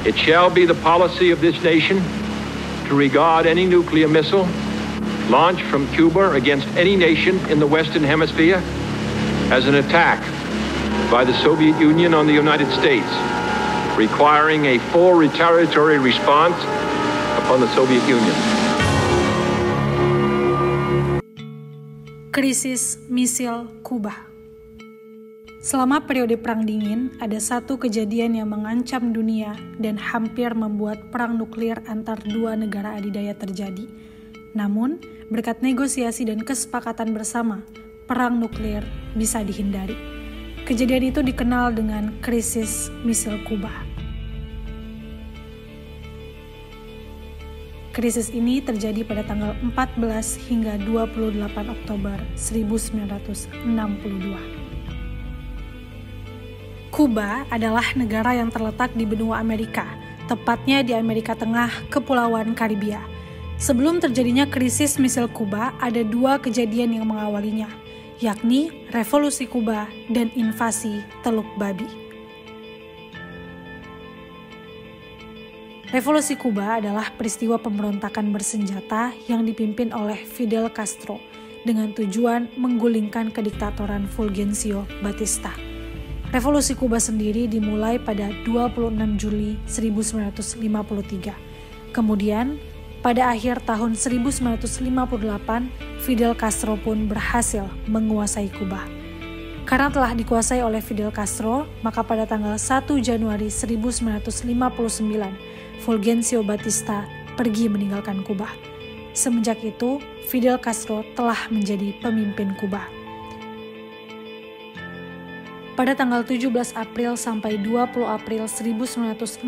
It shall be the policy of this nation to regard any nuclear missile launched from Cuba against any nation in the Western Hemisphere as an attack by the Soviet Union on the United States, requiring a full retaliatory response upon the Soviet Union. Krisis misil Kuba. Selama periode Perang Dingin, ada satu kejadian yang mengancam dunia dan hampir membuat perang nuklir antar dua negara adidaya terjadi. Namun, berkat negosiasi dan kesepakatan bersama, perang nuklir bisa dihindari. Kejadian itu dikenal dengan krisis misil Kuba. Krisis ini terjadi pada tanggal 14 hingga 28 Oktober 1962. Kuba adalah negara yang terletak di benua Amerika, tepatnya di Amerika Tengah, Kepulauan Karibia. Sebelum terjadinya krisis misil Kuba, ada dua kejadian yang mengawalinya, yakni Revolusi Kuba dan invasi Teluk Babi. Revolusi Kuba adalah peristiwa pemberontakan bersenjata yang dipimpin oleh Fidel Castro dengan tujuan menggulingkan kediktatoran Fulgencio Batista. Revolusi Kuba sendiri dimulai pada 26 Juli 1953. Kemudian, pada akhir tahun 1958, Fidel Castro pun berhasil menguasai Kuba. Karena telah dikuasai oleh Fidel Castro, maka pada tanggal 1 Januari 1959, Fulgencio Batista pergi meninggalkan Kuba. Semenjak itu, Fidel Castro telah menjadi pemimpin Kuba. Pada tanggal 17 April sampai 20 April 1961,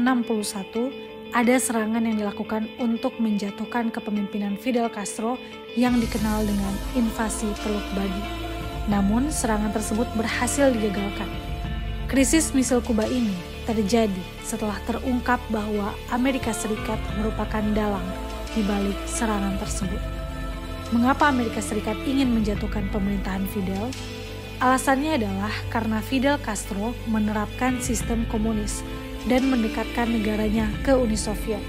ada serangan yang dilakukan untuk menjatuhkan kepemimpinan Fidel Castro yang dikenal dengan invasi Teluk Babi. Namun, serangan tersebut berhasil digagalkan. Krisis misil Kuba ini terjadi setelah terungkap bahwa Amerika Serikat merupakan dalang di balik serangan tersebut. Mengapa Amerika Serikat ingin menjatuhkan pemerintahan Fidel? Alasannya adalah karena Fidel Castro menerapkan sistem komunis dan mendekatkan negaranya ke Uni Soviet.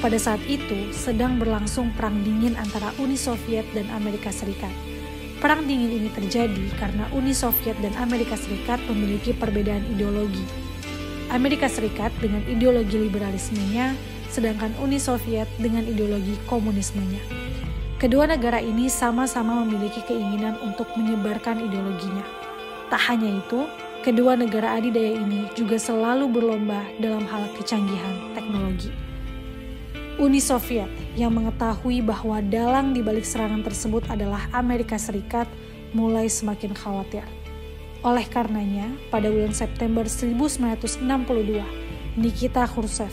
Pada saat itu sedang berlangsung Perang Dingin antara Uni Soviet dan Amerika Serikat. Perang Dingin ini terjadi karena Uni Soviet dan Amerika Serikat memiliki perbedaan ideologi. Amerika Serikat dengan ideologi liberalismenya, sedangkan Uni Soviet dengan ideologi komunismenya. Kedua negara ini sama-sama memiliki keinginan untuk menyebarkan ideologinya. Tak hanya itu, kedua negara adidaya ini juga selalu berlomba dalam hal kecanggihan teknologi. Uni Soviet yang mengetahui bahwa dalang di balik serangan tersebut adalah Amerika Serikat mulai semakin khawatir. Oleh karenanya, pada bulan September 1962, Nikita Khrushchev,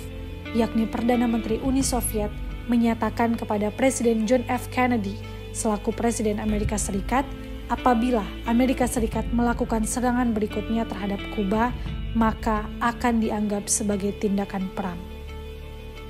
yakni Perdana Menteri Uni Soviet, menyatakan kepada Presiden John F. Kennedy selaku Presiden Amerika Serikat, apabila Amerika Serikat melakukan serangan berikutnya terhadap Kuba, maka akan dianggap sebagai tindakan perang.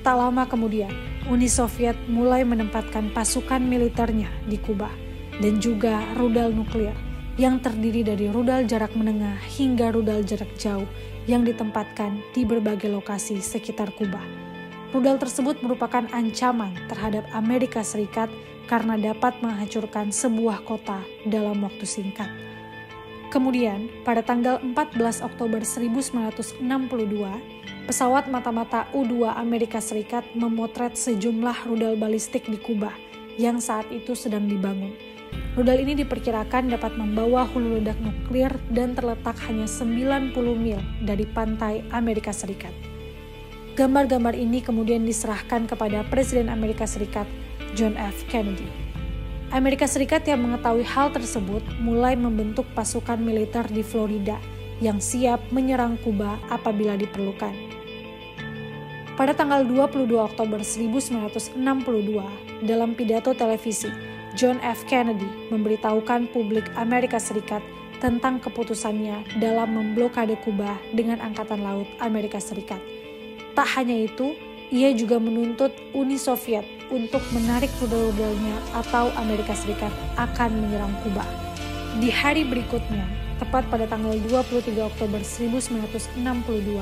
Tak lama kemudian, Uni Soviet mulai menempatkan pasukan militernya di Kuba dan juga rudal nuklir yang terdiri dari rudal jarak menengah hingga rudal jarak jauh yang ditempatkan di berbagai lokasi sekitar Kuba. Rudal tersebut merupakan ancaman terhadap Amerika Serikat karena dapat menghancurkan sebuah kota dalam waktu singkat. Kemudian, pada tanggal 14 Oktober 1962, pesawat mata-mata U-2 Amerika Serikat memotret sejumlah rudal balistik di Kuba yang saat itu sedang dibangun. Rudal ini diperkirakan dapat membawa hulu ledak nuklir dan terletak hanya 90 mil dari pantai Amerika Serikat. Gambar-gambar ini kemudian diserahkan kepada Presiden Amerika Serikat, John F. Kennedy. Amerika Serikat yang mengetahui hal tersebut mulai membentuk pasukan militer di Florida yang siap menyerang Kuba apabila diperlukan. Pada tanggal 22 Oktober 1962, dalam pidato televisi, John F. Kennedy memberitahukan publik Amerika Serikat tentang keputusannya dalam memblokade Kuba dengan Angkatan Laut Amerika Serikat. Tak hanya itu, ia juga menuntut Uni Soviet untuk menarik rudal-rudalnya atau Amerika Serikat akan menyerang Kuba. Di hari berikutnya, tepat pada tanggal 23 Oktober 1962,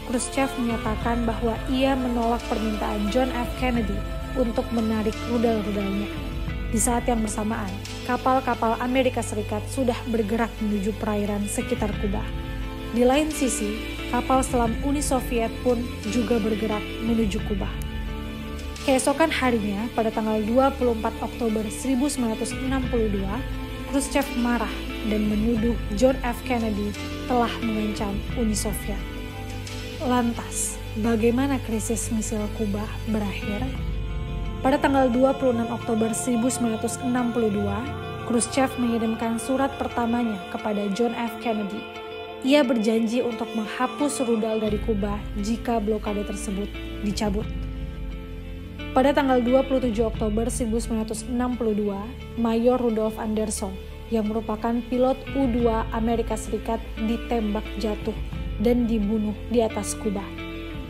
Khrushchev menyatakan bahwa ia menolak permintaan John F. Kennedy untuk menarik rudal-rudalnya. Di saat yang bersamaan, kapal-kapal Amerika Serikat sudah bergerak menuju perairan sekitar Kuba. Di lain sisi, kapal selam Uni Soviet pun juga bergerak menuju Kuba. Keesokan harinya, pada tanggal 24 Oktober 1962, Khrushchev marah dan menuduh John F. Kennedy telah mengancam Uni Soviet. Lantas, bagaimana krisis misil Kuba berakhir? Pada tanggal 26 Oktober 1962, Khrushchev mengirimkan surat pertamanya kepada John F. Kennedy. Ia berjanji untuk menghapus rudal dari Kuba jika blokade tersebut dicabut. Pada tanggal 27 Oktober 1962, Mayor Rudolf Anderson yang merupakan pilot U-2 Amerika Serikat ditembak jatuh dan dibunuh di atas Kuba.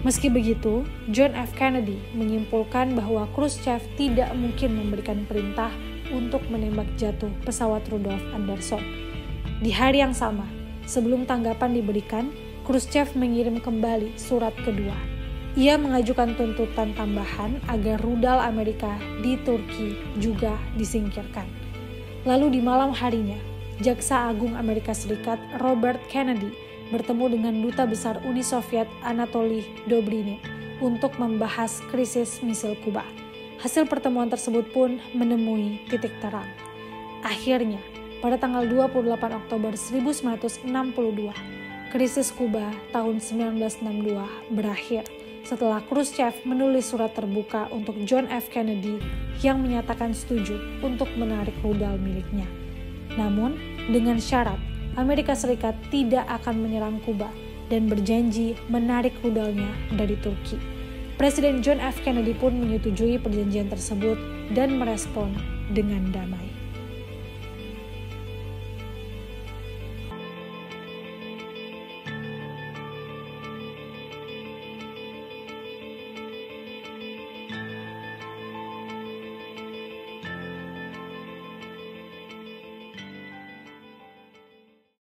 Meski begitu, John F. Kennedy menyimpulkan bahwa Khrushchev tidak mungkin memberikan perintah untuk menembak jatuh pesawat Rudolf Anderson. Di hari yang sama, sebelum tanggapan diberikan, Khrushchev mengirim kembali surat kedua. Ia mengajukan tuntutan tambahan agar rudal Amerika di Turki juga disingkirkan. Lalu di malam harinya, Jaksa Agung Amerika Serikat Robert Kennedy bertemu dengan Duta Besar Uni Soviet Anatoly Dobrynin untuk membahas krisis misil Kuba. Hasil pertemuan tersebut pun menemui titik terang. Akhirnya, pada tanggal 28 Oktober 1962, krisis Kuba tahun 1962 berakhir setelah Khrushchev menulis surat terbuka untuk John F. Kennedy yang menyatakan setuju untuk menarik rudal miliknya. Namun, dengan syarat Amerika Serikat tidak akan menyerang Kuba dan berjanji menarik rudalnya dari Turki. Presiden John F. Kennedy pun menyetujui perjanjian tersebut dan merespon dengan damai.